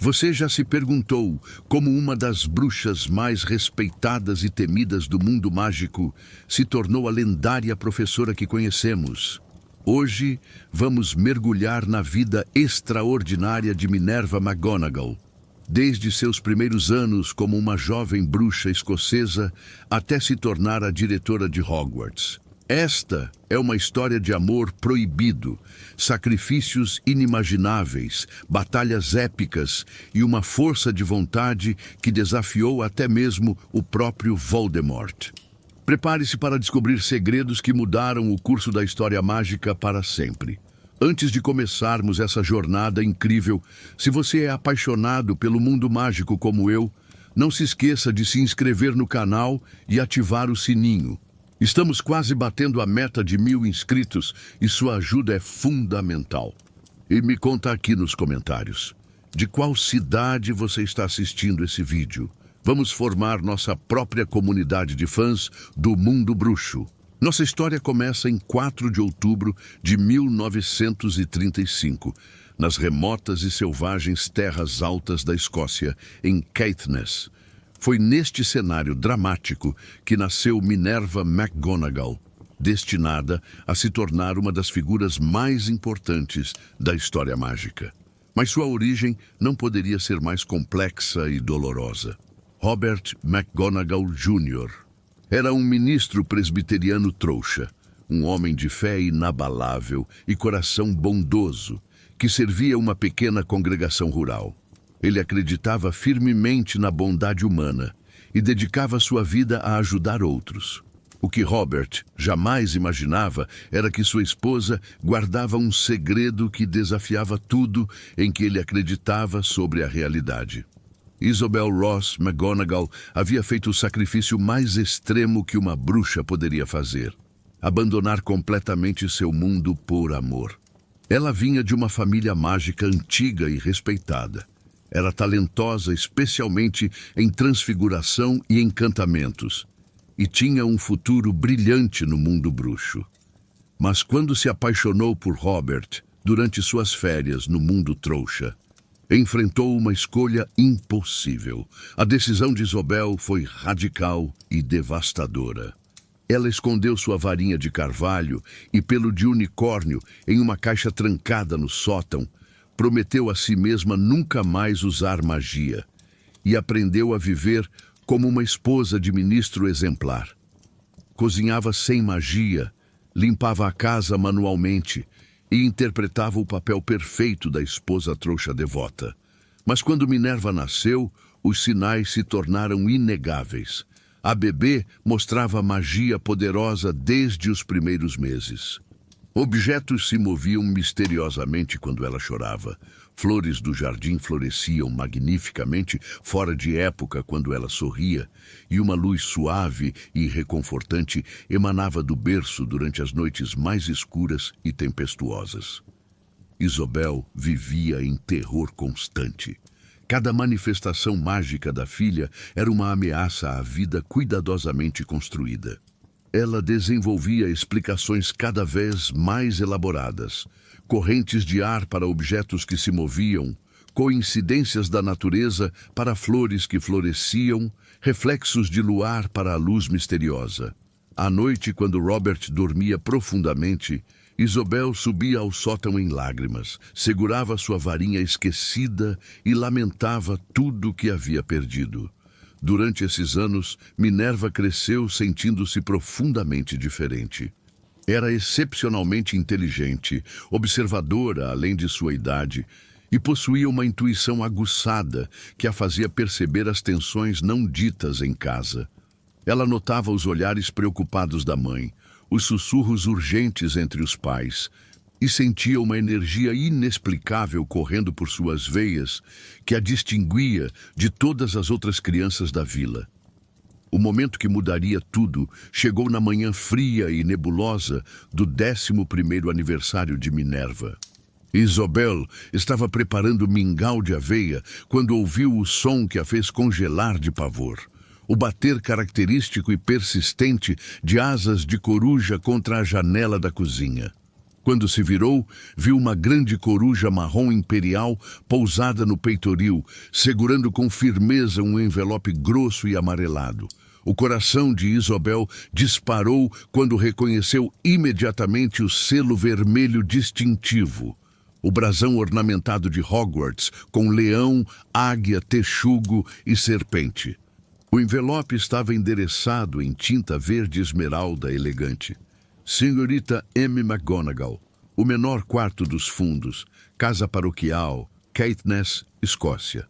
Você já se perguntou como uma das bruxas mais respeitadas e temidas do mundo mágico se tornou a lendária professora que conhecemos? Hoje, vamos mergulhar na vida extraordinária de Minerva McGonagall. Desde seus primeiros anos como uma jovem bruxa escocesa até se tornar a diretora de Hogwarts. Esta é uma história de amor proibido, sacrifícios inimagináveis, batalhas épicas e uma força de vontade que desafiou até mesmo o próprio Voldemort. Prepare-se para descobrir segredos que mudaram o curso da história mágica para sempre. Antes de começarmos essa jornada incrível, se você é apaixonado pelo mundo mágico como eu, não se esqueça de se inscrever no canal e ativar o sininho. Estamos quase batendo a meta de 1000 inscritos e sua ajuda é fundamental. E me conta aqui nos comentários, de qual cidade você está assistindo esse vídeo? Vamos formar nossa própria comunidade de fãs do mundo bruxo. Nossa história começa em 4 de outubro de 1935, nas remotas e selvagens terras altas da Escócia, em Caithness. Foi neste cenário dramático que nasceu Minerva McGonagall, destinada a se tornar uma das figuras mais importantes da história mágica. Mas sua origem não poderia ser mais complexa e dolorosa. Robert McGonagall Jr. era um ministro presbiteriano trouxa, um homem de fé inabalável e coração bondoso, que servia uma pequena congregação rural. Ele acreditava firmemente na bondade humana e dedicava sua vida a ajudar outros. O que Robert jamais imaginava era que sua esposa guardava um segredo que desafiava tudo em que ele acreditava sobre a realidade. Isabel Ross McGonagall havia feito o sacrifício mais extremo que uma bruxa poderia fazer: abandonar completamente seu mundo por amor. Ela vinha de uma família mágica antiga e respeitada. Era talentosa especialmente em transfiguração e encantamentos, e tinha um futuro brilhante no mundo bruxo. Mas quando se apaixonou por Robert durante suas férias no mundo trouxa, enfrentou uma escolha impossível. A decisão de Isabel foi radical e devastadora. Ela escondeu sua varinha de carvalho e pelo de unicórnio em uma caixa trancada no sótão, prometeu a si mesma nunca mais usar magia e aprendeu a viver como uma esposa de ministro exemplar. Cozinhava sem magia, limpava a casa manualmente e interpretava o papel perfeito da esposa trouxa devota. Mas quando Minerva nasceu, os sinais se tornaram inegáveis. A bebê mostrava magia poderosa desde os primeiros meses. Objetos se moviam misteriosamente quando ela chorava. Flores do jardim floresciam magnificamente fora de época quando ela sorria, e uma luz suave e reconfortante emanava do berço durante as noites mais escuras e tempestuosas. Isabel vivia em terror constante. Cada manifestação mágica da filha era uma ameaça à vida cuidadosamente construída. Ela desenvolvia explicações cada vez mais elaboradas, correntes de ar para objetos que se moviam, coincidências da natureza para flores que floresciam, reflexos de luar para a luz misteriosa. À noite, quando Robert dormia profundamente, Isabel subia ao sótão em lágrimas, segurava sua varinha esquecida e lamentava tudo o que havia perdido. Durante esses anos, Minerva cresceu sentindo-se profundamente diferente. Era excepcionalmente inteligente, observadora além de sua idade, e possuía uma intuição aguçada que a fazia perceber as tensões não ditas em casa. Ela notava os olhares preocupados da mãe, os sussurros urgentes entre os pais, e sentia uma energia inexplicável correndo por suas veias que a distinguia de todas as outras crianças da vila. O momento que mudaria tudo chegou na manhã fria e nebulosa do 11º aniversário de Minerva. Isabel estava preparando mingau de aveia quando ouviu o som que a fez congelar de pavor. O bater característico e persistente de asas de coruja contra a janela da cozinha. Quando se virou, viu uma grande coruja marrom imperial pousada no peitoril, segurando com firmeza um envelope grosso e amarelado. O coração de Isobel disparou quando reconheceu imediatamente o selo vermelho distintivo. O brasão ornamentado de Hogwarts, com leão, águia, texugo e serpente. O envelope estava endereçado em tinta verde esmeralda elegante. Senhorita M. McGonagall, o menor quarto dos fundos, casa paroquial, Caithness, Escócia.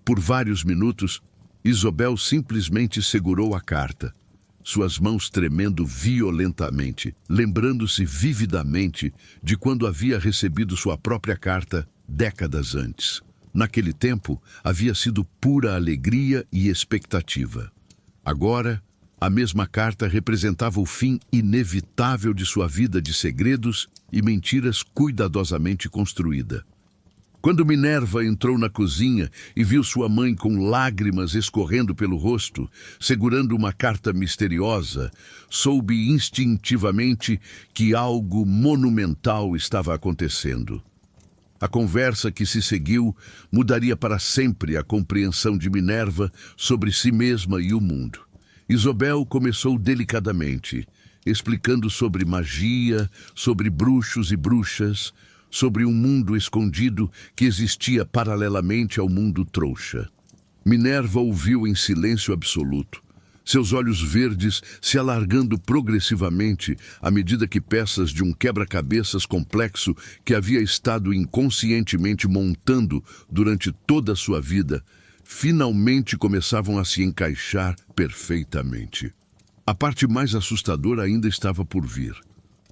Por vários minutos, Isobel simplesmente segurou a carta, suas mãos tremendo violentamente, lembrando-se vividamente de quando havia recebido sua própria carta décadas antes. Naquele tempo, havia sido pura alegria e expectativa. Agora, a mesma carta representava o fim inevitável de sua vida de segredos e mentiras cuidadosamente construída. Quando Minerva entrou na cozinha e viu sua mãe com lágrimas escorrendo pelo rosto, segurando uma carta misteriosa, soube instintivamente que algo monumental estava acontecendo. A conversa que se seguiu mudaria para sempre a compreensão de Minerva sobre si mesma e o mundo. Isobel começou delicadamente, explicando sobre magia, sobre bruxos e bruxas, sobre um mundo escondido que existia paralelamente ao mundo trouxa. Minerva ouviu em silêncio absoluto, seus olhos verdes se alargando progressivamente à medida que peças de um quebra-cabeças complexo que havia estado inconscientemente montando durante toda a sua vida, finalmente começavam a se encaixar perfeitamente. A parte mais assustadora ainda estava por vir.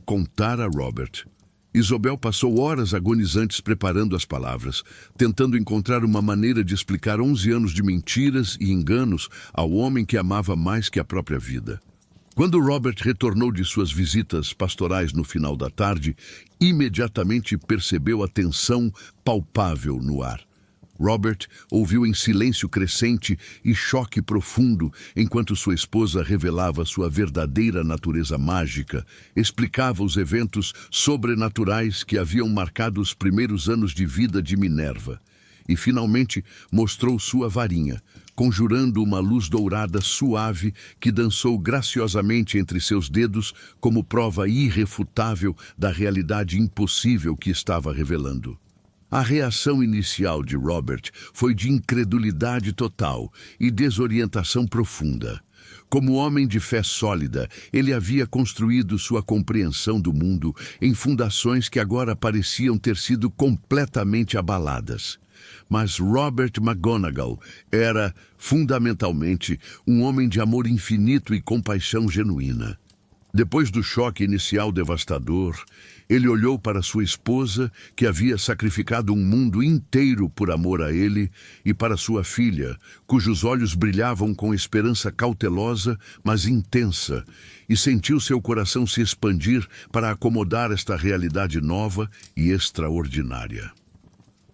Contar a Robert. Isobel passou horas agonizantes preparando as palavras, tentando encontrar uma maneira de explicar 11 anos de mentiras e enganos ao homem que amava mais que a própria vida. Quando Robert retornou de suas visitas pastorais no final da tarde, imediatamente percebeu a tensão palpável no ar. Robert ouviu em silêncio crescente e choque profundo enquanto sua esposa revelava sua verdadeira natureza mágica, explicava os eventos sobrenaturais que haviam marcado os primeiros anos de vida de Minerva e finalmente mostrou sua varinha, conjurando uma luz dourada suave que dançou graciosamente entre seus dedos como prova irrefutável da realidade impossível que estava revelando. A reação inicial de Robert foi de incredulidade total e desorientação profunda. Como homem de fé sólida, ele havia construído sua compreensão do mundo em fundações que agora pareciam ter sido completamente abaladas. Mas Robert McGonagall era, fundamentalmente, um homem de amor infinito e compaixão genuína. Depois do choque inicial devastador, ele olhou para sua esposa, que havia sacrificado um mundo inteiro por amor a ele, e para sua filha, cujos olhos brilhavam com esperança cautelosa, mas intensa, e sentiu seu coração se expandir para acomodar esta realidade nova e extraordinária.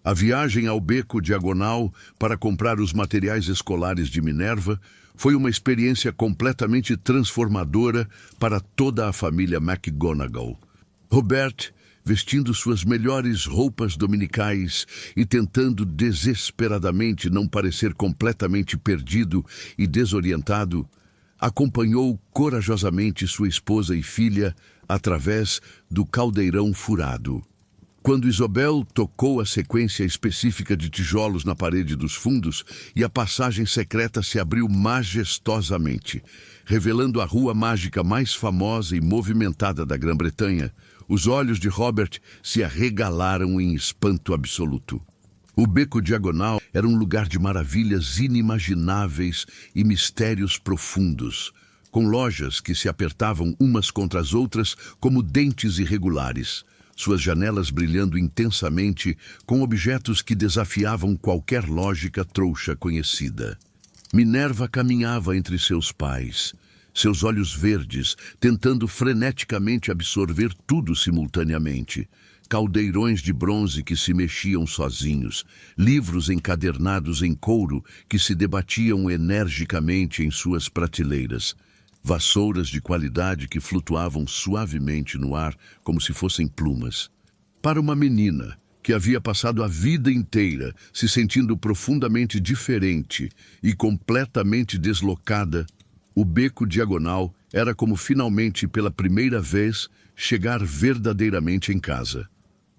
A viagem ao beco diagonal para comprar os materiais escolares de Minerva foi uma experiência completamente transformadora para toda a família McGonagall. Robert, vestindo suas melhores roupas dominicais e tentando desesperadamente não parecer completamente perdido e desorientado, acompanhou corajosamente sua esposa e filha através do caldeirão furado. Quando Isobel tocou a sequência específica de tijolos na parede dos fundos e a passagem secreta se abriu majestosamente, revelando a rua mágica mais famosa e movimentada da Grã-Bretanha, os olhos de Robert se arregalaram em espanto absoluto. O beco diagonal era um lugar de maravilhas inimagináveis e mistérios profundos, com lojas que se apertavam umas contra as outras como dentes irregulares, suas janelas brilhando intensamente com objetos que desafiavam qualquer lógica trouxa conhecida. Minerva caminhava entre seus pais, seus olhos verdes, tentando freneticamente absorver tudo simultaneamente. Caldeirões de bronze que se mexiam sozinhos, livros encadernados em couro que se debatiam energicamente em suas prateleiras, vassouras de qualidade que flutuavam suavemente no ar como se fossem plumas. Para uma menina que havia passado a vida inteira se sentindo profundamente diferente e completamente deslocada, o beco diagonal era como finalmente, pela primeira vez, chegar verdadeiramente em casa.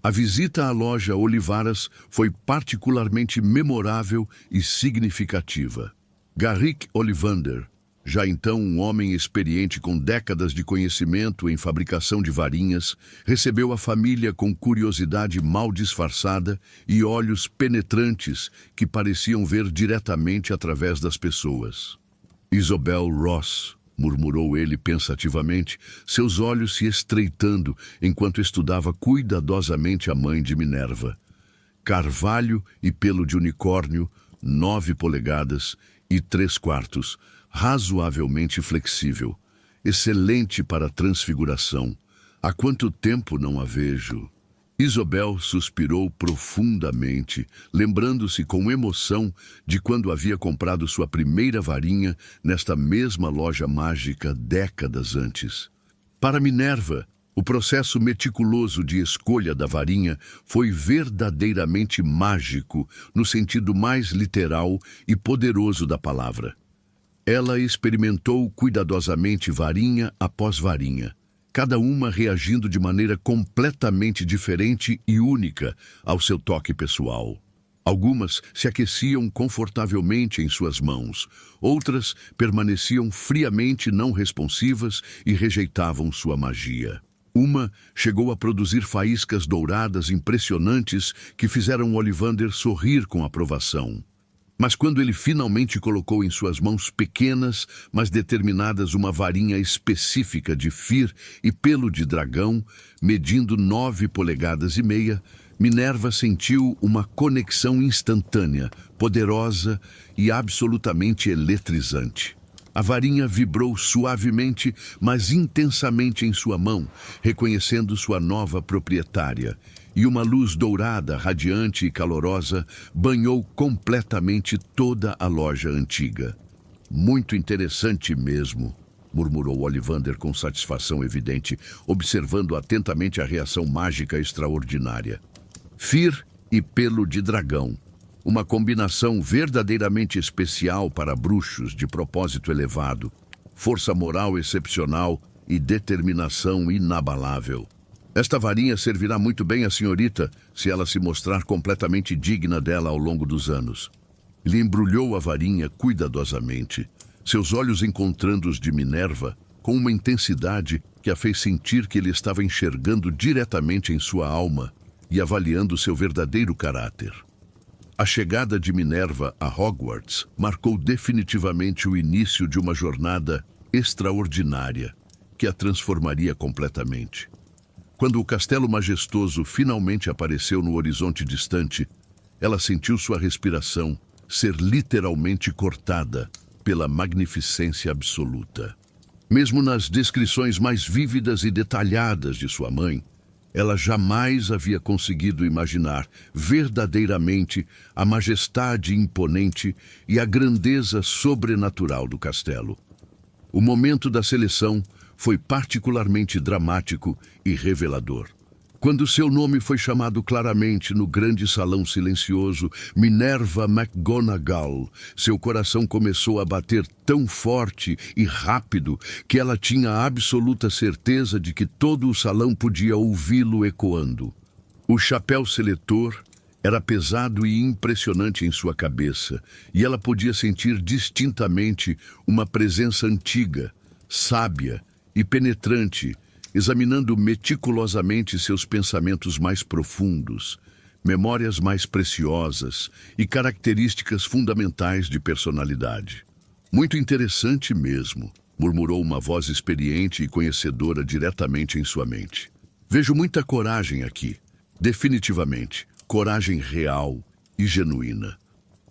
A visita à loja Olivaras foi particularmente memorável e significativa. Garrick Ollivander, já então um homem experiente com décadas de conhecimento em fabricação de varinhas, recebeu a família com curiosidade mal disfarçada e olhos penetrantes que pareciam ver diretamente através das pessoas. Isobel Ross, murmurou ele pensativamente, seus olhos se estreitando enquanto estudava cuidadosamente a mãe de Minerva. Carvalho e pelo de unicórnio, 9 polegadas e 3/4, razoavelmente flexível. Excelente para transfiguração. Há quanto tempo não a vejo? Isobel suspirou profundamente, lembrando-se com emoção de quando havia comprado sua primeira varinha nesta mesma loja mágica décadas antes. Para Minerva, o processo meticuloso de escolha da varinha foi verdadeiramente mágico, no sentido mais literal e poderoso da palavra. Ela experimentou cuidadosamente varinha após varinha, cada uma reagindo de maneira completamente diferente e única ao seu toque pessoal. Algumas se aqueciam confortavelmente em suas mãos, outras permaneciam friamente não responsivas e rejeitavam sua magia. Uma chegou a produzir faíscas douradas impressionantes que fizeram Ollivander sorrir com aprovação. Mas quando ele finalmente colocou em suas mãos pequenas, mas determinadas uma varinha específica de fir e pelo de dragão, medindo 9 polegadas e meia, Minerva sentiu uma conexão instantânea, poderosa e absolutamente eletrizante. A varinha vibrou suavemente, mas intensamente em sua mão, reconhecendo sua nova proprietária, e uma luz dourada, radiante e calorosa banhou completamente toda a loja antiga. Muito interessante mesmo, murmurou Ollivander com satisfação evidente, observando atentamente a reação mágica extraordinária. Fir e pelo de dragão. Uma combinação verdadeiramente especial para bruxos de propósito elevado, força moral excepcional e determinação inabalável. Esta varinha servirá muito bem à senhorita se ela se mostrar completamente digna dela ao longo dos anos. Ele embrulhou a varinha cuidadosamente, seus olhos encontrando os de Minerva com uma intensidade que a fez sentir que ele estava enxergando diretamente em sua alma e avaliando seu verdadeiro caráter. A chegada de Minerva a Hogwarts marcou definitivamente o início de uma jornada extraordinária que a transformaria completamente. Quando o castelo majestoso finalmente apareceu no horizonte distante, ela sentiu sua respiração ser literalmente cortada pela magnificência absoluta. Mesmo nas descrições mais vívidas e detalhadas de sua mãe, ela jamais havia conseguido imaginar verdadeiramente a majestade imponente e a grandeza sobrenatural do castelo. O momento da seleção foi particularmente dramático e revelador. Quando seu nome foi chamado claramente no grande salão silencioso, Minerva McGonagall, seu coração começou a bater tão forte e rápido que ela tinha a absoluta certeza de que todo o salão podia ouvi-lo ecoando. O chapéu seletor era pesado e impressionante em sua cabeça, e ela podia sentir distintamente uma presença antiga, sábia e penetrante, examinando meticulosamente seus pensamentos mais profundos, memórias mais preciosas e características fundamentais de personalidade. Muito interessante mesmo, murmurou uma voz experiente e conhecedora diretamente em sua mente. Vejo muita coragem aqui, definitivamente, coragem real e genuína.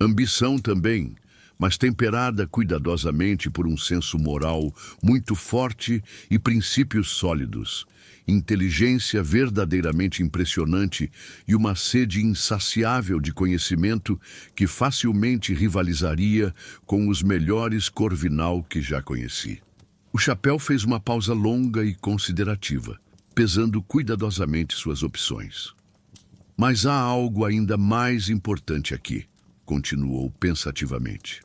Ambição também, mas temperada cuidadosamente por um senso moral muito forte e princípios sólidos, inteligência verdadeiramente impressionante e uma sede insaciável de conhecimento que facilmente rivalizaria com os melhores Corvinal que já conheci. O chapéu fez uma pausa longa e considerativa, pesando cuidadosamente suas opções. Mas há algo ainda mais importante aqui, continuou pensativamente.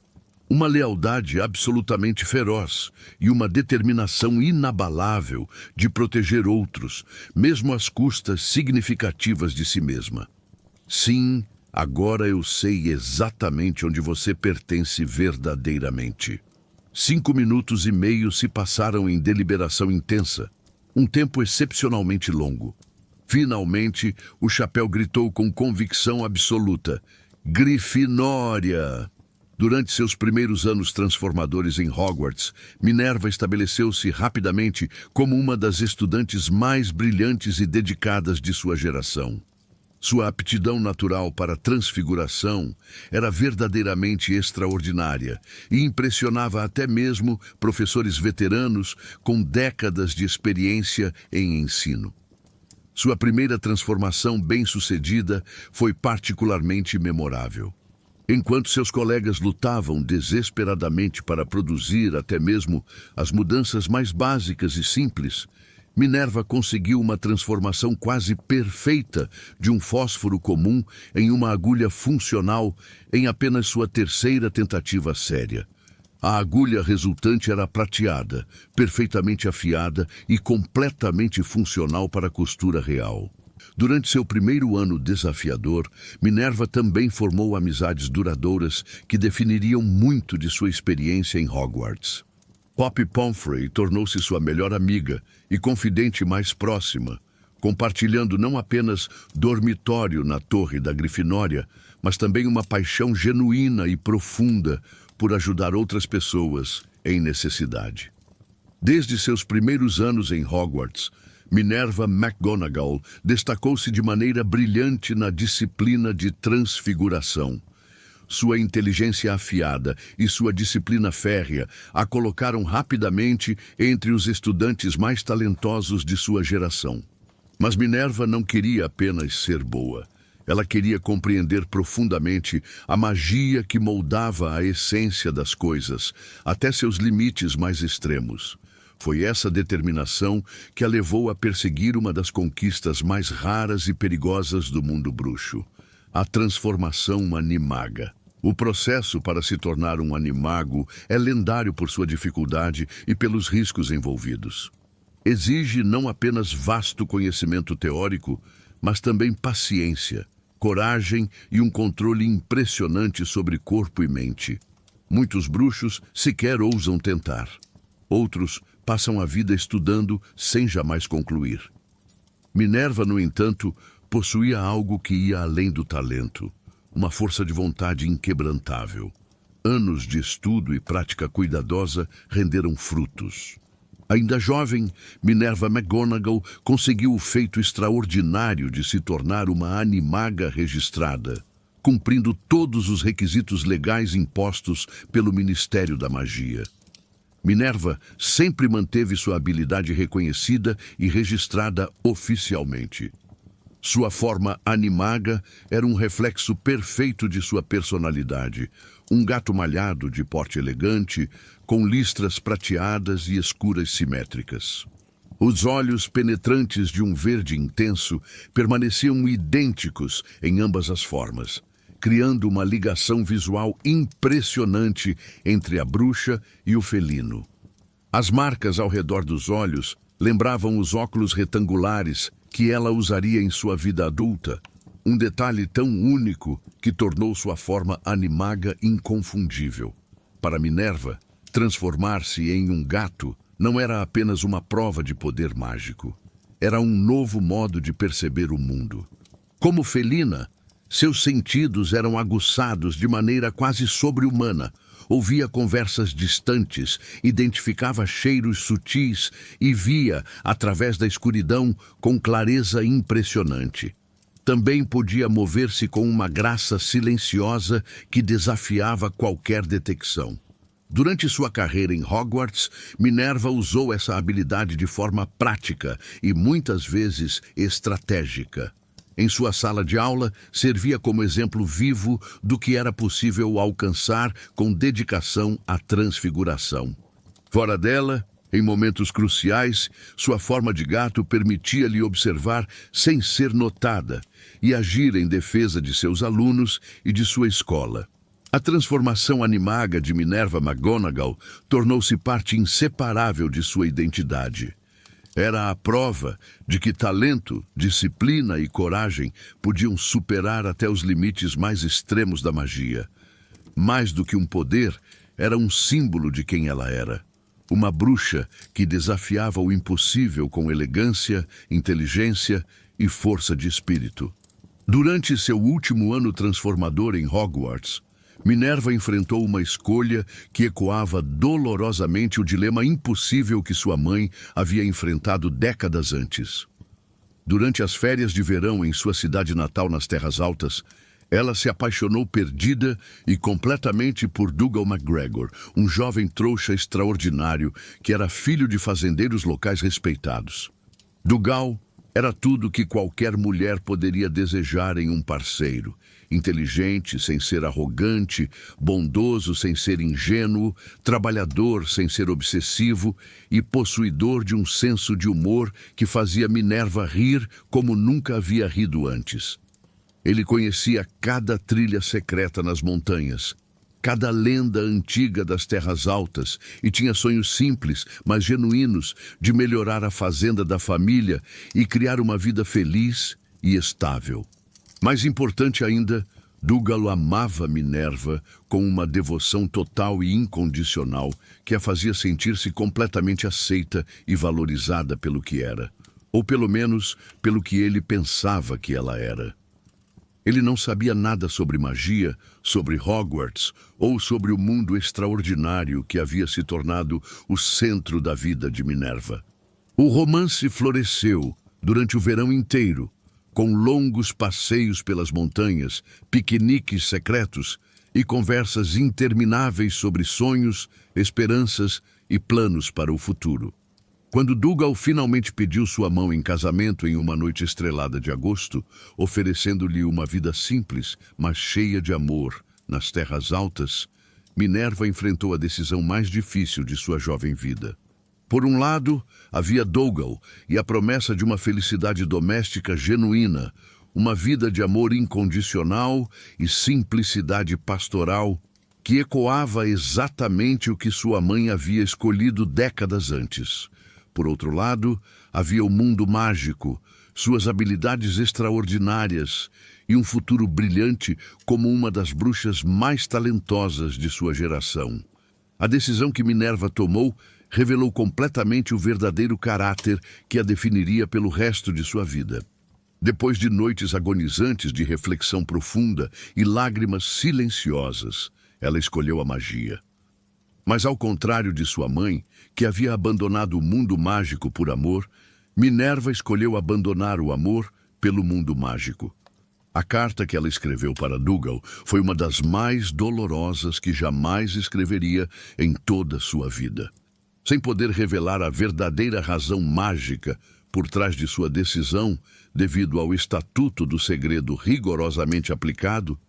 Uma lealdade absolutamente feroz e uma determinação inabalável de proteger outros, mesmo às custas significativas de si mesma. Sim, agora eu sei exatamente onde você pertence verdadeiramente. 5 minutos e meio se passaram em deliberação intensa, um tempo excepcionalmente longo. Finalmente, o chapéu gritou com convicção absoluta: Grifinória! Durante seus primeiros anos transformadores em Hogwarts, Minerva estabeleceu-se rapidamente como uma das estudantes mais brilhantes e dedicadas de sua geração. Sua aptidão natural para transfiguração era verdadeiramente extraordinária e impressionava até mesmo professores veteranos com décadas de experiência em ensino. Sua primeira transformação bem-sucedida foi particularmente memorável. Enquanto seus colegas lutavam desesperadamente para produzir até mesmo as mudanças mais básicas e simples, Minerva conseguiu uma transformação quase perfeita de um fósforo comum em uma agulha funcional em apenas sua terceira tentativa séria. A agulha resultante era prateada, perfeitamente afiada e completamente funcional para a costura real. Durante seu primeiro ano desafiador, Minerva também formou amizades duradouras que definiriam muito de sua experiência em Hogwarts. Poppy Pomfrey tornou-se sua melhor amiga e confidente mais próxima, compartilhando não apenas dormitório na Torre da Grifinória, mas também uma paixão genuína e profunda por ajudar outras pessoas em necessidade. Desde seus primeiros anos em Hogwarts, Minerva McGonagall destacou-se de maneira brilhante na disciplina de transfiguração. Sua inteligência afiada e sua disciplina férrea a colocaram rapidamente entre os estudantes mais talentosos de sua geração. Mas Minerva não queria apenas ser boa. Ela queria compreender profundamente a magia que moldava a essência das coisas, até seus limites mais extremos. Foi essa determinação que a levou a perseguir uma das conquistas mais raras e perigosas do mundo bruxo: a transformação animaga. O processo para se tornar um animago é lendário por sua dificuldade e pelos riscos envolvidos. Exige não apenas vasto conhecimento teórico, mas também paciência, coragem e um controle impressionante sobre corpo e mente. Muitos bruxos sequer ousam tentar. Outros passam a vida estudando sem jamais concluir. Minerva, no entanto, possuía algo que ia além do talento. Uma força de vontade inquebrantável. Anos de estudo e prática cuidadosa renderam frutos. Ainda jovem, Minerva McGonagall conseguiu o feito extraordinário de se tornar uma animaga registrada, cumprindo todos os requisitos legais impostos pelo Ministério da Magia. Minerva sempre manteve sua habilidade reconhecida e registrada oficialmente. Sua forma animaga era um reflexo perfeito de sua personalidade, um gato malhado de porte elegante, com listras prateadas e escuras simétricas. Os olhos penetrantes de um verde intenso permaneciam idênticos em ambas as formas, criando uma ligação visual impressionante entre a bruxa e o felino. As marcas ao redor dos olhos lembravam os óculos retangulares que ela usaria em sua vida adulta, um detalhe tão único que tornou sua forma animaga inconfundível. Para Minerva, transformar-se em um gato não era apenas uma prova de poder mágico. Era um novo modo de perceber o mundo. Como felina, seus sentidos eram aguçados de maneira quase sobre-humana. Ouvia conversas distantes, identificava cheiros sutis e via, através da escuridão, com clareza impressionante. Também podia mover-se com uma graça silenciosa que desafiava qualquer detecção. Durante sua carreira em Hogwarts, Minerva usou essa habilidade de forma prática e muitas vezes estratégica. Em sua sala de aula, servia como exemplo vivo do que era possível alcançar com dedicação à transfiguração. Fora dela, Em momentos cruciais, sua forma de gato permitia-lhe observar sem ser notada e agir em defesa de seus alunos e de sua escola. A transformação animaga de Minerva McGonagall tornou-se parte inseparável de sua identidade. Era a prova de que talento, disciplina e coragem podiam superar até os limites mais extremos da magia. Mais do que um poder, era um símbolo de quem ela era. Uma bruxa que desafiava o impossível com elegância, inteligência e força de espírito. Durante seu último ano transformador em Hogwarts, Minerva enfrentou uma escolha que ecoava dolorosamente o dilema impossível que sua mãe havia enfrentado décadas antes. Durante as férias de verão em sua cidade natal nas Terras Altas, ela se apaixonou perdida e completamente por Dougal McGregor, um jovem trouxa extraordinário que era filho de fazendeiros locais respeitados. Dougal era tudo que qualquer mulher poderia desejar em um parceiro. Inteligente sem ser arrogante, bondoso sem ser ingênuo, trabalhador sem ser obsessivo e possuidor de um senso de humor que fazia Minerva rir como nunca havia rido antes. Ele conhecia cada trilha secreta nas montanhas, cada lenda antiga das Terras Altas e tinha sonhos simples, mas genuínos, de melhorar a fazenda da família e criar uma vida feliz e estável. Mais importante ainda, Dougal amava Minerva com uma devoção total e incondicional que a fazia sentir-se completamente aceita e valorizada pelo que era, ou pelo menos pelo que ele pensava que ela era. Ele não sabia nada sobre magia, sobre Hogwarts ou sobre o mundo extraordinário que havia se tornado o centro da vida de Minerva. O romance floresceu durante o verão inteiro, com longos passeios pelas montanhas, piqueniques secretos e conversas intermináveis sobre sonhos, esperanças e planos para o futuro. Quando Dougal finalmente pediu sua mão em casamento em uma noite estrelada de agosto, oferecendo-lhe uma vida simples, mas cheia de amor, nas Terras Altas, Minerva enfrentou a decisão mais difícil de sua jovem vida. Por um lado, havia Dougal e a promessa de uma felicidade doméstica genuína, uma vida de amor incondicional e simplicidade pastoral que ecoava exatamente o que sua mãe havia escolhido décadas antes. Por outro lado, havia o mundo mágico, suas habilidades extraordinárias e um futuro brilhante como uma das bruxas mais talentosas de sua geração. A decisão que Minerva tomou revelou completamente o verdadeiro caráter que a definiria pelo resto de sua vida. Depois de noites agonizantes de reflexão profunda e lágrimas silenciosas, ela escolheu a magia. Mas ao contrário de sua mãe, que havia abandonado o mundo mágico por amor, Minerva escolheu abandonar o amor pelo mundo mágico. A carta que ela escreveu para Dougal foi uma das mais dolorosas que jamais escreveria em toda sua vida. Sem poder revelar a verdadeira razão mágica por trás de sua decisão, devido ao Estatuto do Segredo rigorosamente aplicado,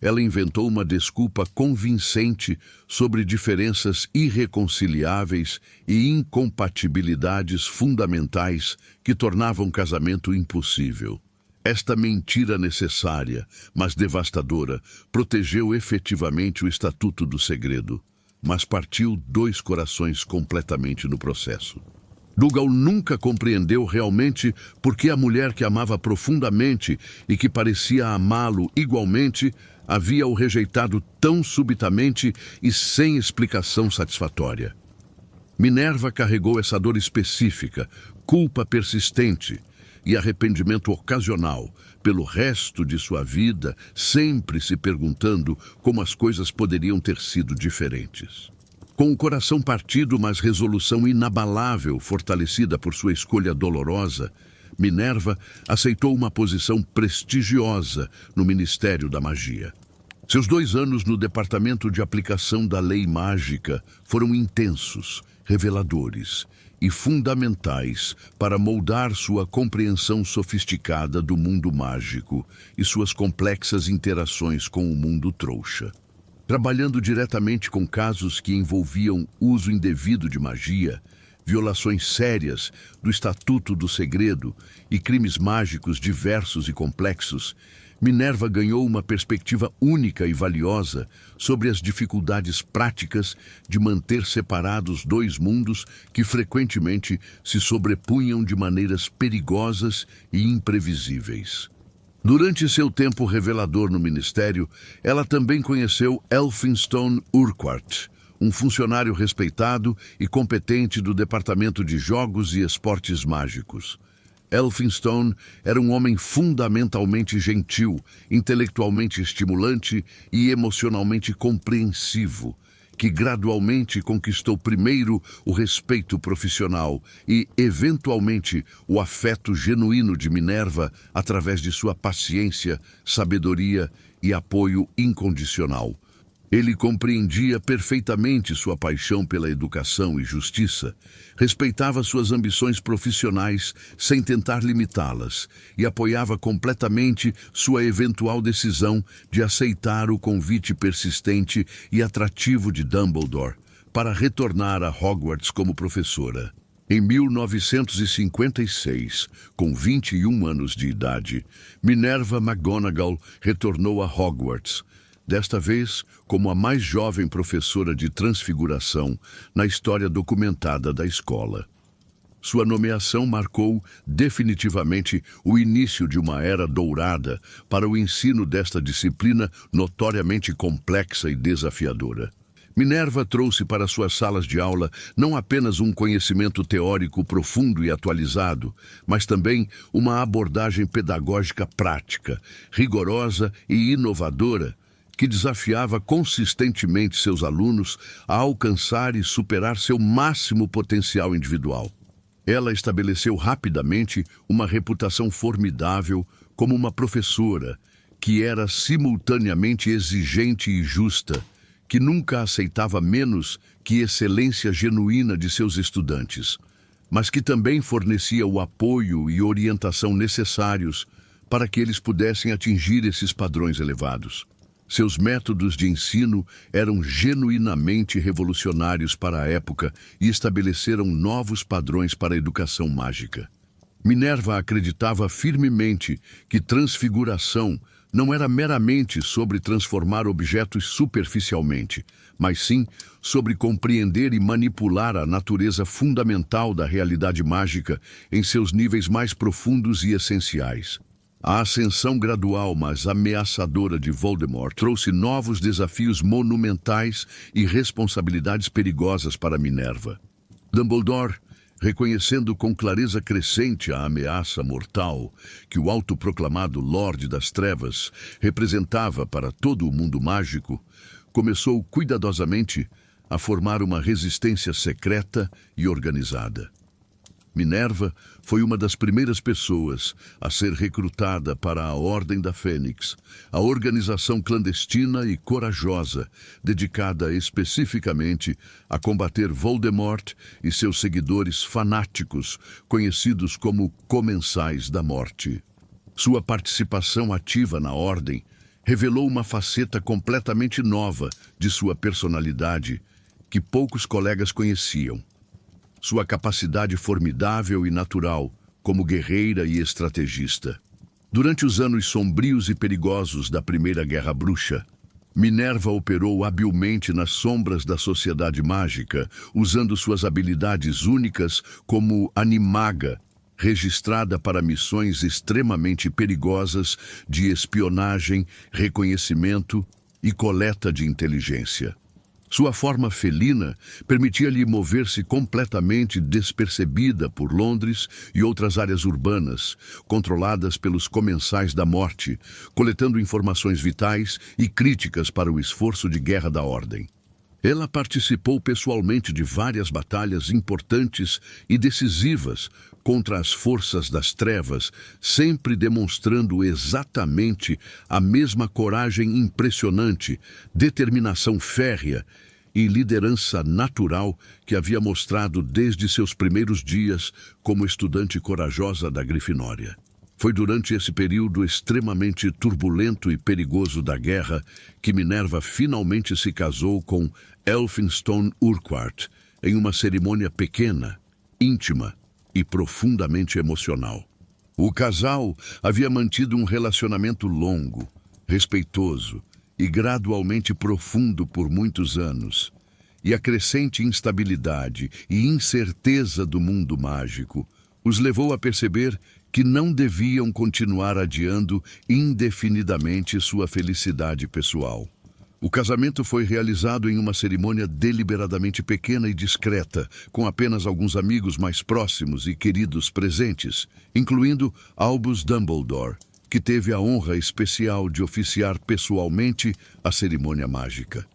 ela inventou uma desculpa convincente sobre diferenças irreconciliáveis e incompatibilidades fundamentais que tornavam o casamento impossível. Esta mentira necessária, mas devastadora, protegeu efetivamente o Estatuto do Segredo, mas partiu dois corações completamente no processo. Dougal nunca compreendeu realmente por que a mulher que amava profundamente e que parecia amá-lo igualmente havia-o rejeitado tão subitamente e sem explicação satisfatória. Minerva carregou essa dor específica, culpa persistente e arrependimento ocasional pelo resto de sua vida, sempre se perguntando como as coisas poderiam ter sido diferentes. Com o coração partido, mas resolução inabalável, fortalecida por sua escolha dolorosa, Minerva aceitou uma posição prestigiosa no Ministério da Magia. Seus 2 anos no Departamento de Aplicação da Lei Mágica foram intensos, reveladores e fundamentais para moldar sua compreensão sofisticada do mundo mágico e suas complexas interações com o mundo trouxa. Trabalhando diretamente com casos que envolviam uso indevido de magia, violações sérias do Estatuto do Segredo e crimes mágicos diversos e complexos, Minerva ganhou uma perspectiva única e valiosa sobre as dificuldades práticas de manter separados dois mundos que frequentemente se sobrepunham de maneiras perigosas e imprevisíveis. Durante seu tempo revelador no ministério, ela também conheceu Elphinstone Urquhart, um funcionário respeitado e competente do Departamento de Jogos e Esportes Mágicos. Elphinstone era um homem fundamentalmente gentil, intelectualmente estimulante e emocionalmente compreensivo, que gradualmente conquistou primeiro o respeito profissional e, eventualmente, o afeto genuíno de Minerva através de sua paciência, sabedoria e apoio incondicional. Ele compreendia perfeitamente sua paixão pela educação e justiça, respeitava suas ambições profissionais sem tentar limitá-las e apoiava completamente sua eventual decisão de aceitar o convite persistente e atrativo de Dumbledore para retornar a Hogwarts como professora. Em 1956, com 21 anos de idade, Minerva McGonagall retornou a Hogwarts, desta vez como a mais jovem professora de transfiguração na história documentada da escola. Sua nomeação marcou definitivamente o início de uma era dourada para o ensino desta disciplina notoriamente complexa e desafiadora. Minerva trouxe para suas salas de aula não apenas um conhecimento teórico profundo e atualizado, mas também uma abordagem pedagógica prática, rigorosa e inovadora, que desafiava consistentemente seus alunos a alcançar e superar seu máximo potencial individual. Ela estabeleceu rapidamente uma reputação formidável como uma professora que era simultaneamente exigente e justa, que nunca aceitava menos que excelência genuína de seus estudantes, mas que também fornecia o apoio e orientação necessários para que eles pudessem atingir esses padrões elevados. Seus métodos de ensino eram genuinamente revolucionários para a época e estabeleceram novos padrões para a educação mágica. Minerva acreditava firmemente que transfiguração não era meramente sobre transformar objetos superficialmente, mas sim sobre compreender e manipular a natureza fundamental da realidade mágica em seus níveis mais profundos e essenciais. A ascensão gradual, mas ameaçadora de Voldemort trouxe novos desafios monumentais e responsabilidades perigosas para Minerva. Dumbledore, reconhecendo com clareza crescente a ameaça mortal que o autoproclamado Lorde das Trevas representava para todo o mundo mágico, começou cuidadosamente a formar uma resistência secreta e organizada. Minerva foi uma das primeiras pessoas a ser recrutada para a Ordem da Fênix, a organização clandestina e corajosa, dedicada especificamente a combater Voldemort e seus seguidores fanáticos, conhecidos como Comensais da Morte. Sua participação ativa na Ordem revelou uma faceta completamente nova de sua personalidade que poucos colegas conheciam. Sua capacidade formidável e natural como guerreira e estrategista. Durante os anos sombrios e perigosos da Primeira Guerra Bruxa, Minerva operou habilmente nas sombras da sociedade mágica, usando suas habilidades únicas como animaga, registrada para missões extremamente perigosas de espionagem, reconhecimento e coleta de inteligência. Sua forma felina permitia-lhe mover-se completamente despercebida por Londres e outras áreas urbanas, controladas pelos Comensais da Morte, coletando informações vitais e críticas para o esforço de guerra da Ordem. Ela participou pessoalmente de várias batalhas importantes e decisivas contra as forças das trevas, sempre demonstrando exatamente a mesma coragem impressionante, determinação férrea e liderança natural que havia mostrado desde seus primeiros dias como estudante corajosa da Grifinória. Foi durante esse período extremamente turbulento e perigoso da guerra que Minerva finalmente se casou com Elphinstone Urquhart, em uma cerimônia pequena, íntima e profundamente emocional. O casal havia mantido um relacionamento longo, respeitoso e gradualmente profundo por muitos anos, e a crescente instabilidade e incerteza do mundo mágico os levou a perceber que não deviam continuar adiando indefinidamente sua felicidade pessoal. O casamento foi realizado em uma cerimônia deliberadamente pequena e discreta, com apenas alguns amigos mais próximos e queridos presentes, incluindo Albus Dumbledore, que teve a honra especial de oficiar pessoalmente a cerimônia mágica.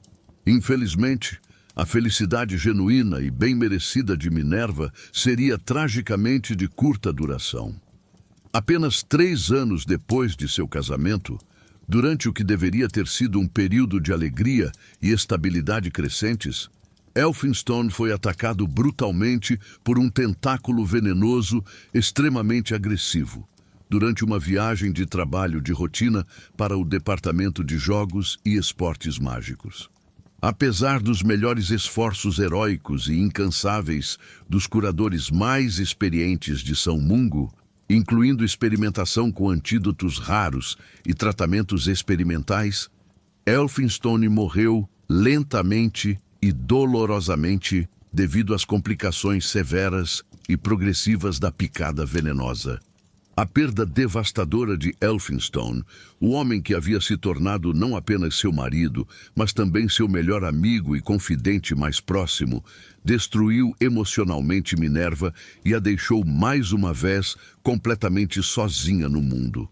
Infelizmente, a felicidade genuína e bem merecida de Minerva seria tragicamente de curta duração. Apenas 3 anos depois de seu casamento, durante o que deveria ter sido um período de alegria e estabilidade crescentes, Elphinstone foi atacado brutalmente por um tentáculo venenoso extremamente agressivo, durante uma viagem de trabalho de rotina para o Departamento de Jogos e Esportes Mágicos. Apesar dos melhores esforços heróicos e incansáveis dos curadores mais experientes de São Mungo, incluindo experimentação com antídotos raros e tratamentos experimentais, Elphinstone morreu lentamente e dolorosamente devido às complicações severas e progressivas da picada venenosa. A perda devastadora de Elphinstone, o homem que havia se tornado não apenas seu marido, mas também seu melhor amigo e confidente mais próximo, destruiu emocionalmente Minerva e a deixou mais uma vez completamente sozinha no mundo.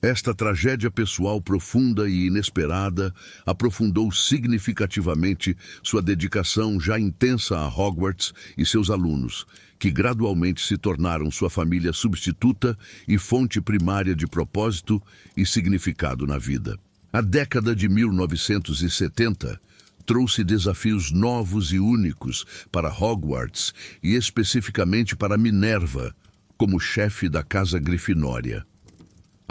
Esta tragédia pessoal profunda e inesperada aprofundou significativamente sua dedicação já intensa a Hogwarts e seus alunos, que gradualmente se tornaram sua família substituta e fonte primária de propósito e significado na vida. A década de 1970 trouxe desafios novos e únicos para Hogwarts e especificamente para Minerva, como chefe da Casa Grifinória.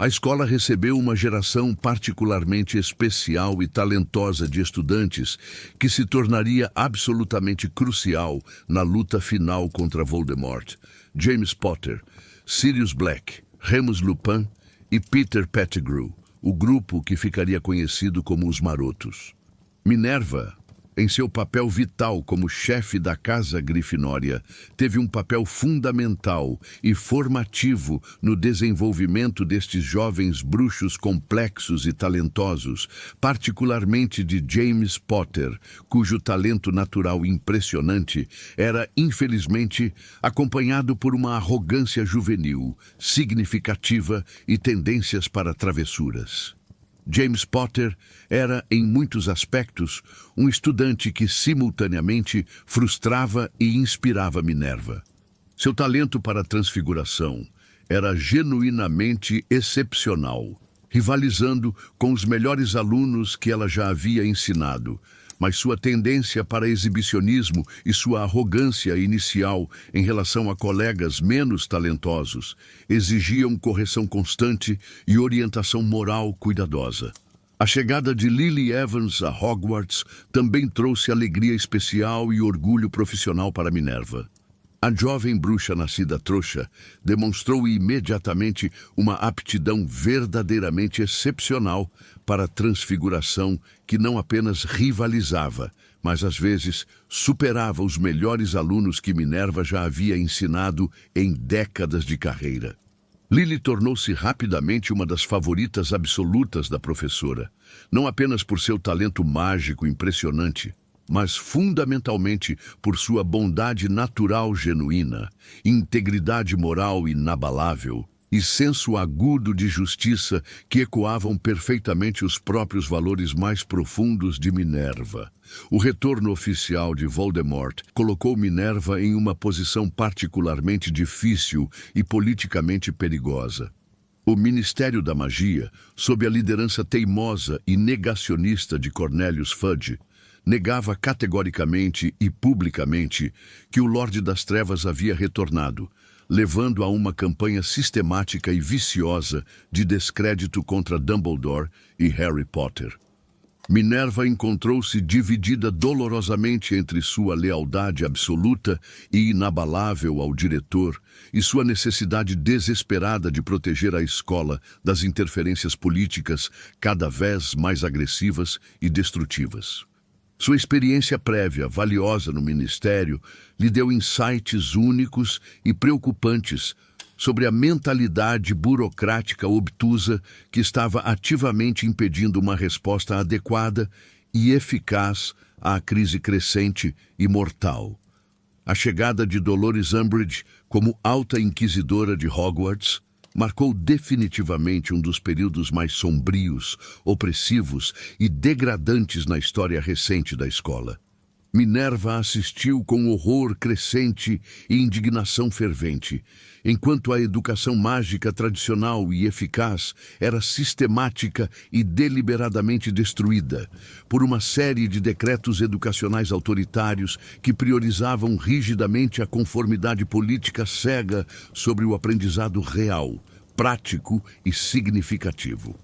A escola recebeu uma geração particularmente especial e talentosa de estudantes que se tornaria absolutamente crucial na luta final contra Voldemort. James Potter, Sirius Black, Remus Lupin e Peter Pettigrew, o grupo que ficaria conhecido como os Marotos. Minerva, em seu papel vital como chefe da Casa Grifinória, teve um papel fundamental e formativo no desenvolvimento destes jovens bruxos complexos e talentosos, particularmente de James Potter, cujo talento natural impressionante era, infelizmente, acompanhado por uma arrogância juvenil, significativa e tendências para travessuras. James Potter era, em muitos aspectos, um estudante que simultaneamente frustrava e inspirava Minerva. Seu talento para a transfiguração era genuinamente excepcional, rivalizando com os melhores alunos que ela já havia ensinado, mas sua tendência para exibicionismo e sua arrogância inicial em relação a colegas menos talentosos exigiam correção constante e orientação moral cuidadosa. A chegada de Lily Evans a Hogwarts também trouxe alegria especial e orgulho profissional para Minerva. A jovem bruxa nascida trouxa demonstrou imediatamente uma aptidão verdadeiramente excepcional para a transfiguração que não apenas rivalizava, mas às vezes superava os melhores alunos que Minerva já havia ensinado em décadas de carreira. Lily tornou-se rapidamente uma das favoritas absolutas da professora, não apenas por seu talento mágico impressionante, mas fundamentalmente por sua bondade natural genuína, integridade moral inabalável e senso agudo de justiça que ecoavam perfeitamente os próprios valores mais profundos de Minerva. O retorno oficial de Voldemort colocou Minerva em uma posição particularmente difícil e politicamente perigosa. O Ministério da Magia, sob a liderança teimosa e negacionista de Cornelius Fudge, negava categoricamente e publicamente que o Lorde das Trevas havia retornado, levando a uma campanha sistemática e viciosa de descrédito contra Dumbledore e Harry Potter. Minerva encontrou-se dividida dolorosamente entre sua lealdade absoluta e inabalável ao diretor e sua necessidade desesperada de proteger a escola das interferências políticas cada vez mais agressivas e destrutivas. Sua experiência prévia, valiosa no ministério, lhe deu insights únicos e preocupantes sobre a mentalidade burocrática obtusa que estava ativamente impedindo uma resposta adequada e eficaz à crise crescente e mortal. A chegada de Dolores Umbridge como alta inquisidora de Hogwarts marcou definitivamente um dos períodos mais sombrios, opressivos e degradantes na história recente da escola. Minerva assistiu com horror crescente e indignação fervente, enquanto a educação mágica tradicional e eficaz era sistemática e deliberadamente destruída por uma série de decretos educacionais autoritários que priorizavam rigidamente a conformidade política cega sobre o aprendizado real, prático e significativo.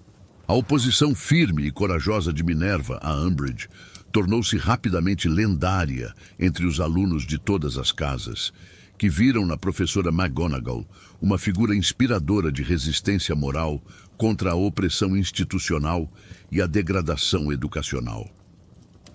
A oposição firme e corajosa de Minerva a Umbridge tornou-se rapidamente lendária entre os alunos de todas as casas, que viram na professora McGonagall uma figura inspiradora de resistência moral contra a opressão institucional e a degradação educacional.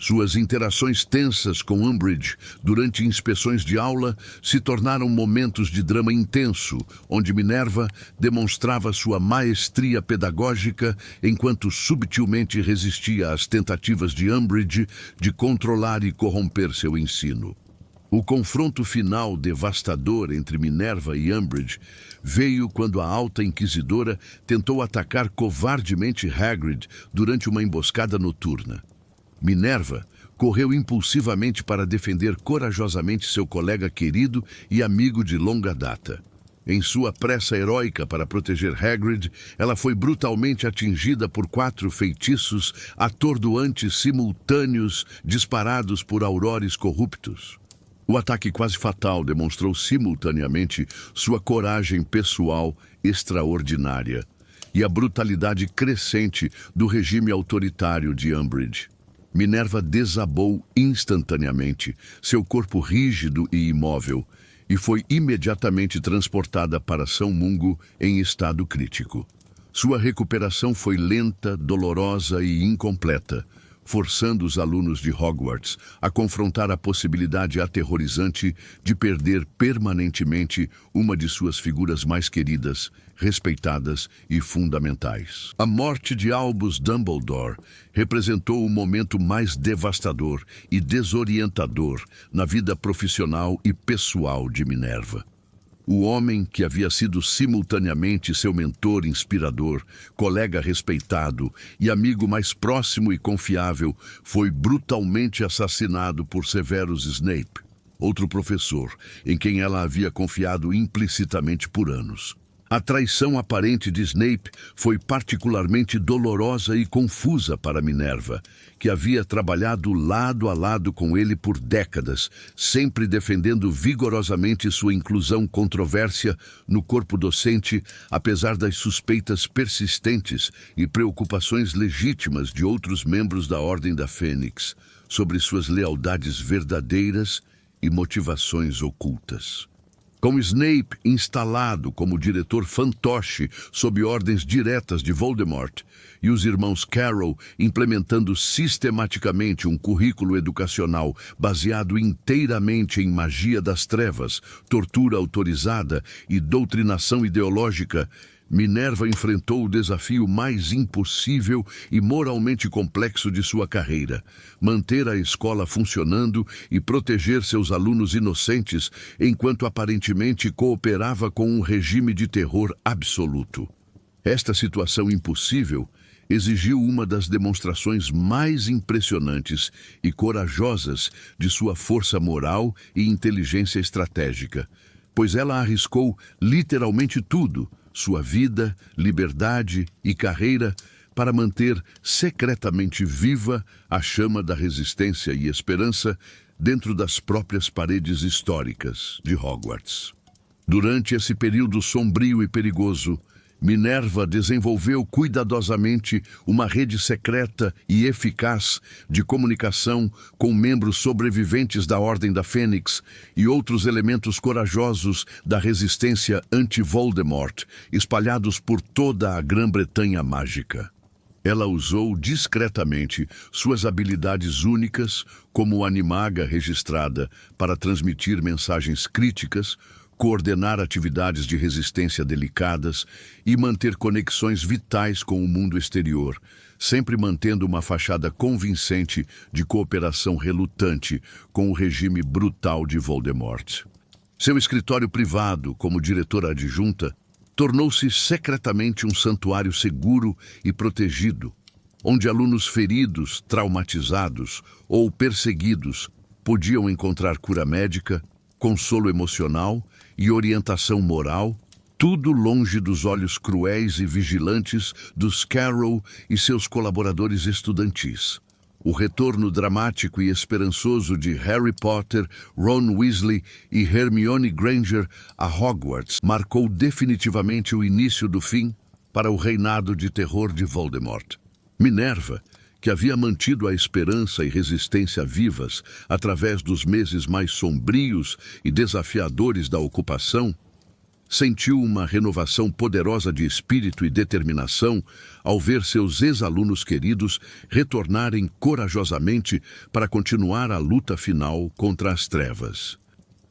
Suas interações tensas com Umbridge durante inspeções de aula se tornaram momentos de drama intenso, onde Minerva demonstrava sua maestria pedagógica enquanto subtilmente resistia às tentativas de Umbridge de controlar e corromper seu ensino. O confronto final devastador entre Minerva e Umbridge veio quando a alta inquisidora tentou atacar covardemente Hagrid durante uma emboscada noturna. Minerva correu impulsivamente para defender corajosamente seu colega querido e amigo de longa data. Em sua pressa heróica para proteger Hagrid, ela foi brutalmente atingida por 4 feitiços atordoantes simultâneos disparados por aurores corruptos. O ataque quase fatal demonstrou simultaneamente sua coragem pessoal extraordinária e a brutalidade crescente do regime autoritário de Umbridge. Minerva desabou instantaneamente, seu corpo rígido e imóvel, e foi imediatamente transportada para São Mungo em estado crítico. Sua recuperação foi lenta, dolorosa e incompleta, forçando os alunos de Hogwarts a confrontar a possibilidade aterrorizante de perder permanentemente uma de suas figuras mais queridas, respeitadas e fundamentais. A morte de Albus Dumbledore representou o momento mais devastador e desorientador na vida profissional e pessoal de Minerva. O homem que havia sido simultaneamente seu mentor inspirador, colega respeitado e amigo mais próximo e confiável, foi brutalmente assassinado por Severus Snape, outro professor em quem ela havia confiado implicitamente por anos. A traição aparente de Snape foi particularmente dolorosa e confusa para Minerva, que havia trabalhado lado a lado com ele por décadas, sempre defendendo vigorosamente sua inclusão controvérsia no corpo docente, apesar das suspeitas persistentes e preocupações legítimas de outros membros da Ordem da Fênix sobre suas lealdades verdadeiras e motivações ocultas. Com Snape instalado como diretor fantoche sob ordens diretas de Voldemort e os irmãos Carroll implementando sistematicamente um currículo educacional baseado inteiramente em magia das trevas, tortura autorizada e doutrinação ideológica, Minerva enfrentou o desafio mais impossível e moralmente complexo de sua carreira: manter a escola funcionando e proteger seus alunos inocentes enquanto aparentemente cooperava com um regime de terror absoluto. Esta situação impossível exigiu uma das demonstrações mais impressionantes e corajosas de sua força moral e inteligência estratégica, pois ela arriscou literalmente tudo, sua vida, liberdade e carreira, para manter secretamente viva a chama da resistência e esperança dentro das próprias paredes históricas de Hogwarts. Durante esse período sombrio e perigoso, Minerva desenvolveu cuidadosamente uma rede secreta e eficaz de comunicação com membros sobreviventes da Ordem da Fênix e outros elementos corajosos da resistência anti-Voldemort, espalhados por toda a Grã-Bretanha mágica. Ela usou discretamente suas habilidades únicas como animaga registrada para transmitir mensagens críticas, coordenar atividades de resistência delicadas e manter conexões vitais com o mundo exterior, sempre mantendo uma fachada convincente de cooperação relutante com o regime brutal de Voldemort. Seu escritório privado, como diretora adjunta, tornou-se secretamente um santuário seguro e protegido, onde alunos feridos, traumatizados ou perseguidos podiam encontrar cura médica, consolo emocional e orientação moral, tudo longe dos olhos cruéis e vigilantes dos Carroll e seus colaboradores estudantis. O retorno dramático e esperançoso de Harry Potter, Ron Weasley e Hermione Granger a Hogwarts marcou definitivamente o início do fim para o reinado de terror de Voldemort. Minerva, que havia mantido a esperança e resistência vivas através dos meses mais sombrios e desafiadores da ocupação, sentiu uma renovação poderosa de espírito e determinação ao ver seus ex-alunos queridos retornarem corajosamente para continuar a luta final contra as trevas.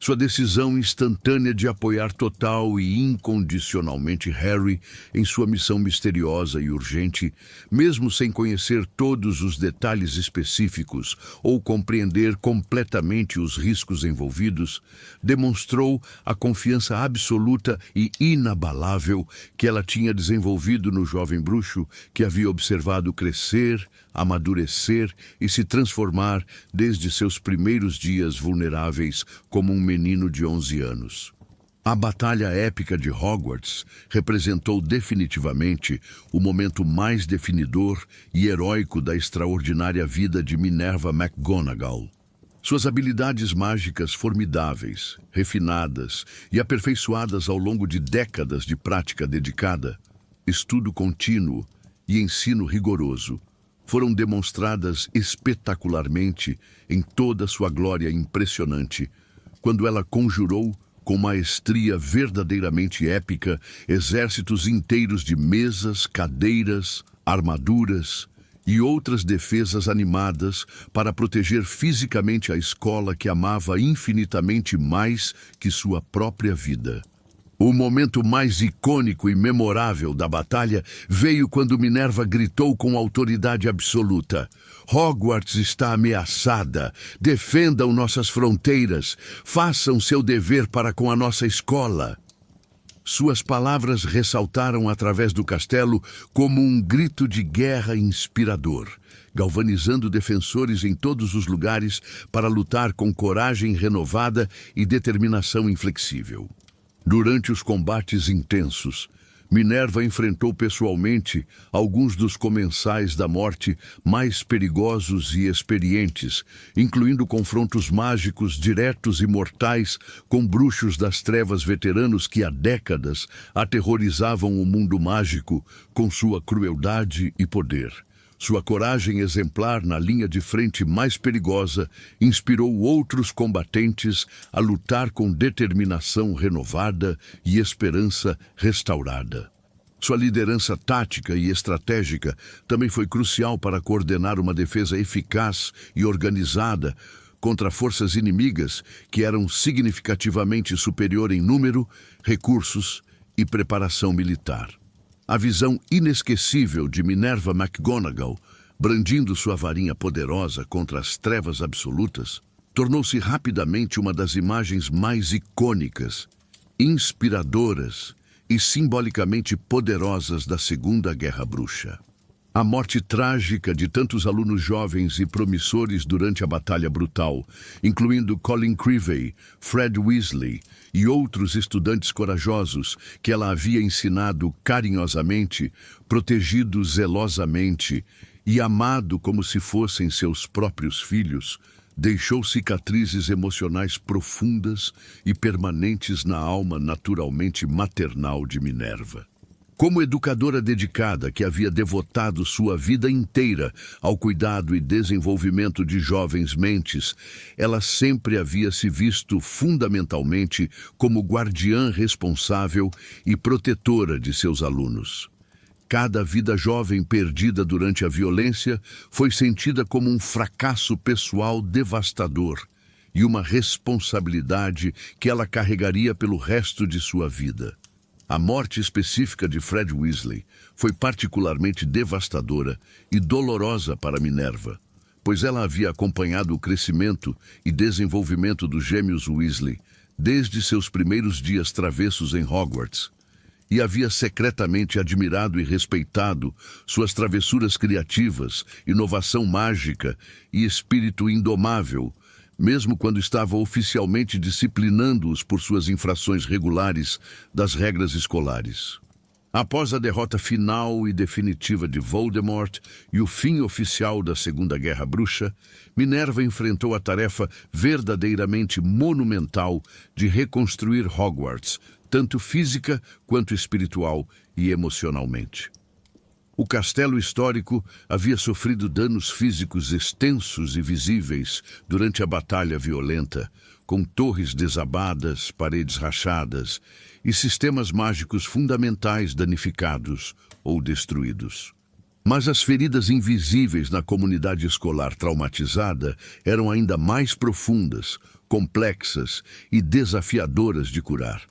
Sua decisão instantânea de apoiar total e incondicionalmente Harry em sua missão misteriosa e urgente, mesmo sem conhecer todos os detalhes específicos ou compreender completamente os riscos envolvidos, demonstrou a confiança absoluta e inabalável que ela tinha desenvolvido no jovem bruxo que havia observado crescer, amadurecer e se transformar desde seus primeiros dias vulneráveis como um menino de 11 anos. A batalha épica de Hogwarts representou definitivamente o momento mais definidor e heróico da extraordinária vida de Minerva McGonagall. Suas habilidades mágicas formidáveis, refinadas e aperfeiçoadas ao longo de décadas de prática dedicada, estudo contínuo e ensino rigoroso, foram demonstradas espetacularmente em toda sua glória impressionante, quando ela conjurou, com maestria verdadeiramente épica, exércitos inteiros de mesas, cadeiras, armaduras e outras defesas animadas para proteger fisicamente a escola que amava infinitamente mais que sua própria vida. O momento mais icônico e memorável da batalha veio quando Minerva gritou com autoridade absoluta: "Hogwarts está ameaçada! Defendam nossas fronteiras! Façam seu dever para com a nossa escola!" Suas palavras ressaltaram através do castelo como um grito de guerra inspirador, galvanizando defensores em todos os lugares para lutar com coragem renovada e determinação inflexível. Durante os combates intensos, Minerva enfrentou pessoalmente alguns dos comensais da morte mais perigosos e experientes, incluindo confrontos mágicos diretos e mortais com bruxos das trevas veteranos que há décadas aterrorizavam o mundo mágico com sua crueldade e poder. Sua coragem exemplar na linha de frente mais perigosa inspirou outros combatentes a lutar com determinação renovada e esperança restaurada. Sua liderança tática e estratégica também foi crucial para coordenar uma defesa eficaz e organizada contra forças inimigas que eram significativamente superior em número, recursos e preparação militar. A visão inesquecível de Minerva McGonagall, brandindo sua varinha poderosa contra as trevas absolutas, tornou-se rapidamente uma das imagens mais icônicas, inspiradoras e simbolicamente poderosas da Segunda Guerra Bruxa. A morte trágica de tantos alunos jovens e promissores durante a Batalha Brutal, incluindo Colin Creevey, Fred Weasley e outros estudantes corajosos que ela havia ensinado carinhosamente, protegido zelosamente e amado como se fossem seus próprios filhos, deixou cicatrizes emocionais profundas e permanentes na alma naturalmente maternal de Minerva. Como educadora dedicada que havia devotado sua vida inteira ao cuidado e desenvolvimento de jovens mentes, ela sempre havia se visto fundamentalmente como guardiã responsável e protetora de seus alunos. Cada vida jovem perdida durante a violência foi sentida como um fracasso pessoal devastador e uma responsabilidade que ela carregaria pelo resto de sua vida. A morte específica de Fred Weasley foi particularmente devastadora e dolorosa para Minerva, pois ela havia acompanhado o crescimento e desenvolvimento dos gêmeos Weasley desde seus primeiros dias travessos em Hogwarts, e havia secretamente admirado e respeitado suas travessuras criativas, inovação mágica e espírito indomável, mesmo quando estava oficialmente disciplinando-os por suas infrações regulares das regras escolares. Após a derrota final e definitiva de Voldemort e o fim oficial da Segunda Guerra Bruxa, Minerva enfrentou a tarefa verdadeiramente monumental de reconstruir Hogwarts, tanto física quanto espiritual e emocionalmente. O castelo histórico havia sofrido danos físicos extensos e visíveis durante a batalha violenta, com torres desabadas, paredes rachadas e sistemas mágicos fundamentais danificados ou destruídos. Mas as feridas invisíveis na comunidade escolar traumatizada eram ainda mais profundas, complexas e desafiadoras de curar.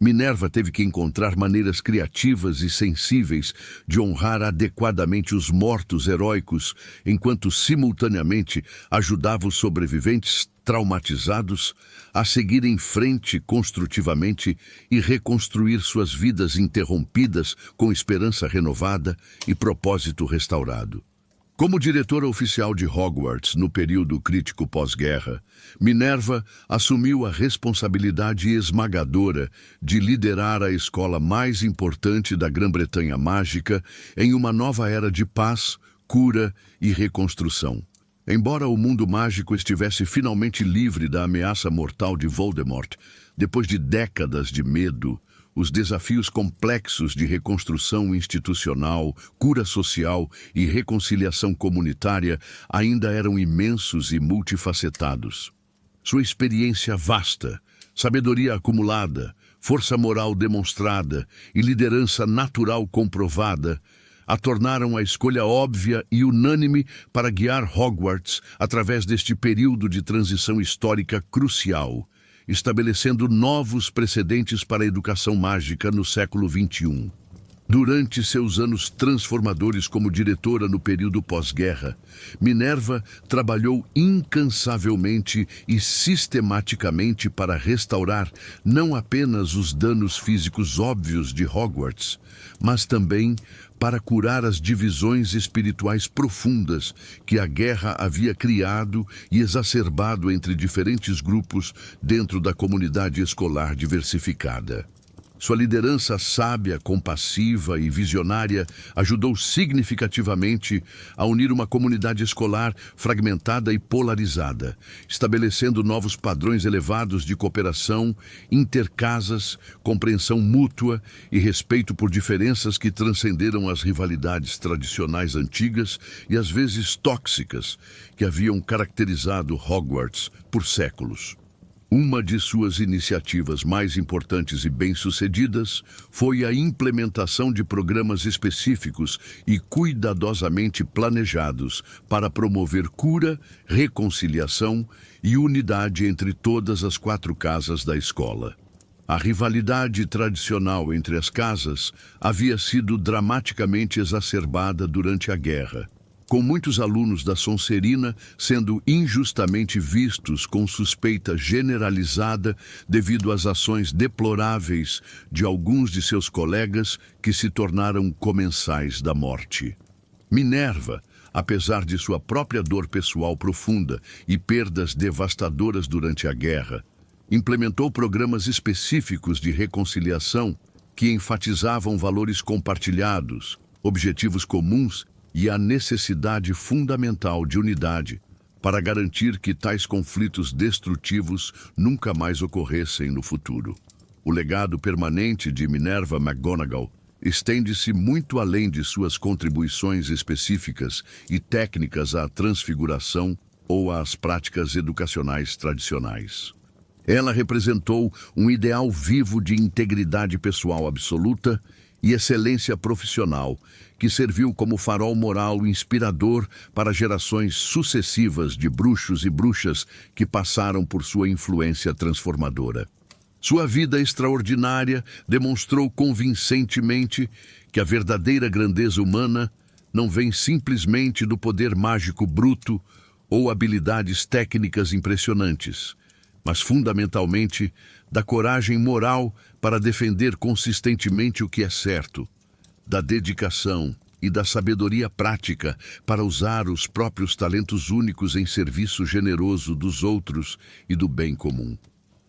Minerva teve que encontrar maneiras criativas e sensíveis de honrar adequadamente os mortos heróicos, enquanto simultaneamente ajudava os sobreviventes traumatizados a seguir em frente construtivamente e reconstruir suas vidas interrompidas com esperança renovada e propósito restaurado. Como diretora oficial de Hogwarts no período crítico pós-guerra, Minerva assumiu a responsabilidade esmagadora de liderar a escola mais importante da Grã-Bretanha mágica em uma nova era de paz, cura e reconstrução. Embora o mundo mágico estivesse finalmente livre da ameaça mortal de Voldemort, depois de décadas de medo, os desafios complexos de reconstrução institucional, cura social e reconciliação comunitária ainda eram imensos e multifacetados. Sua experiência vasta, sabedoria acumulada, força moral demonstrada e liderança natural comprovada a tornaram a escolha óbvia e unânime para guiar Hogwarts através deste período de transição histórica crucial, estabelecendo novos precedentes para a educação mágica no século XXI. Durante seus anos transformadores como diretora no período pós-guerra, Minerva trabalhou incansavelmente e sistematicamente para restaurar não apenas os danos físicos óbvios de Hogwarts, mas também para curar as divisões espirituais profundas que a guerra havia criado e exacerbado entre diferentes grupos dentro da comunidade escolar diversificada. Sua liderança sábia, compassiva e visionária ajudou significativamente a unir uma comunidade escolar fragmentada e polarizada, estabelecendo novos padrões elevados de cooperação, intercasas, compreensão mútua e respeito por diferenças que transcenderam as rivalidades tradicionais antigas e às vezes tóxicas que haviam caracterizado Hogwarts por séculos. Uma de suas iniciativas mais importantes e bem-sucedidas foi a implementação de programas específicos e cuidadosamente planejados para promover cura, reconciliação e unidade entre todas as 4 casas da escola. A rivalidade tradicional entre as casas havia sido dramaticamente exacerbada durante a guerra, com muitos alunos da Sonserina sendo injustamente vistos com suspeita generalizada devido às ações deploráveis de alguns de seus colegas que se tornaram comensais da morte. Minerva, apesar de sua própria dor pessoal profunda e perdas devastadoras durante a guerra, implementou programas específicos de reconciliação que enfatizavam valores compartilhados, objetivos comuns e a necessidade fundamental de unidade para garantir que tais conflitos destrutivos nunca mais ocorressem no futuro. O legado permanente de Minerva McGonagall estende-se muito além de suas contribuições específicas e técnicas à transfiguração ou às práticas educacionais tradicionais. Ela representou um ideal vivo de integridade pessoal absoluta e excelência profissional, que serviu como farol moral inspirador para gerações sucessivas de bruxos e bruxas que passaram por sua influência transformadora. Sua vida extraordinária demonstrou convincentemente que a verdadeira grandeza humana não vem simplesmente do poder mágico bruto ou habilidades técnicas impressionantes, mas fundamentalmente da coragem moral para defender consistentemente o que é certo, da dedicação e da sabedoria prática para usar os próprios talentos únicos em serviço generoso dos outros e do bem comum.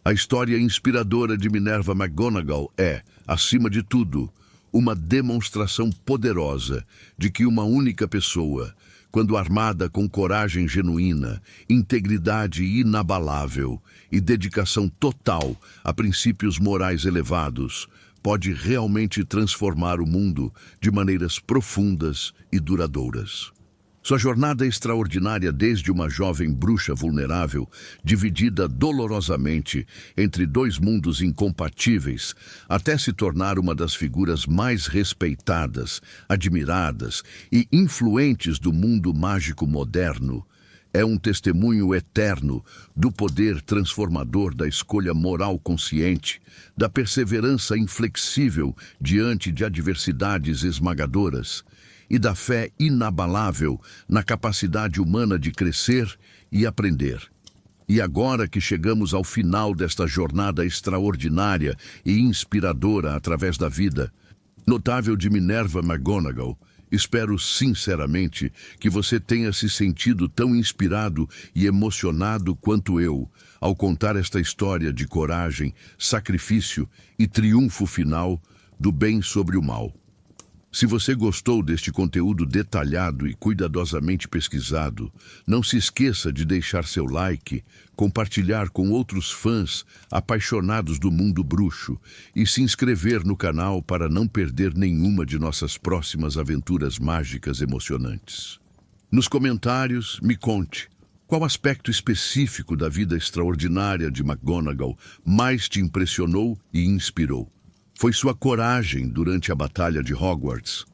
A história inspiradora de Minerva McGonagall é, acima de tudo, uma demonstração poderosa de que uma única pessoa, quando armada com coragem genuína, integridade inabalável e dedicação total a princípios morais elevados, pode realmente transformar o mundo de maneiras profundas e duradouras. Sua jornada extraordinária desde uma jovem bruxa vulnerável, dividida dolorosamente entre dois mundos incompatíveis, até se tornar uma das figuras mais respeitadas, admiradas e influentes do mundo mágico moderno, é um testemunho eterno do poder transformador da escolha moral consciente, da perseverança inflexível diante de adversidades esmagadoras, e da fé inabalável na capacidade humana de crescer e aprender. E agora que chegamos ao final desta jornada extraordinária e inspiradora através da vida, notável de Minerva McGonagall, espero sinceramente que você tenha se sentido tão inspirado e emocionado quanto eu ao contar esta história de coragem, sacrifício e triunfo final do bem sobre o mal. Se você gostou deste conteúdo detalhado e cuidadosamente pesquisado, não se esqueça de deixar seu like, compartilhar com outros fãs apaixonados do mundo bruxo e se inscrever no canal para não perder nenhuma de nossas próximas aventuras mágicas emocionantes. Nos comentários, me conte qual aspecto específico da vida extraordinária de McGonagall mais te impressionou e inspirou. Foi sua coragem durante a Batalha de Hogwarts,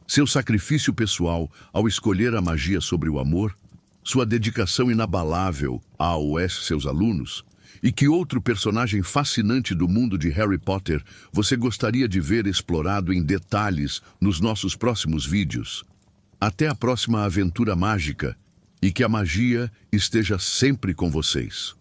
seu sacrifício pessoal ao escolher a magia sobre o amor, sua dedicação inabalável a AOS seus alunos, e que outro personagem fascinante do mundo de Harry Potter você gostaria de ver explorado em detalhes nos nossos próximos vídeos. Até a próxima aventura mágica e que a magia esteja sempre com vocês.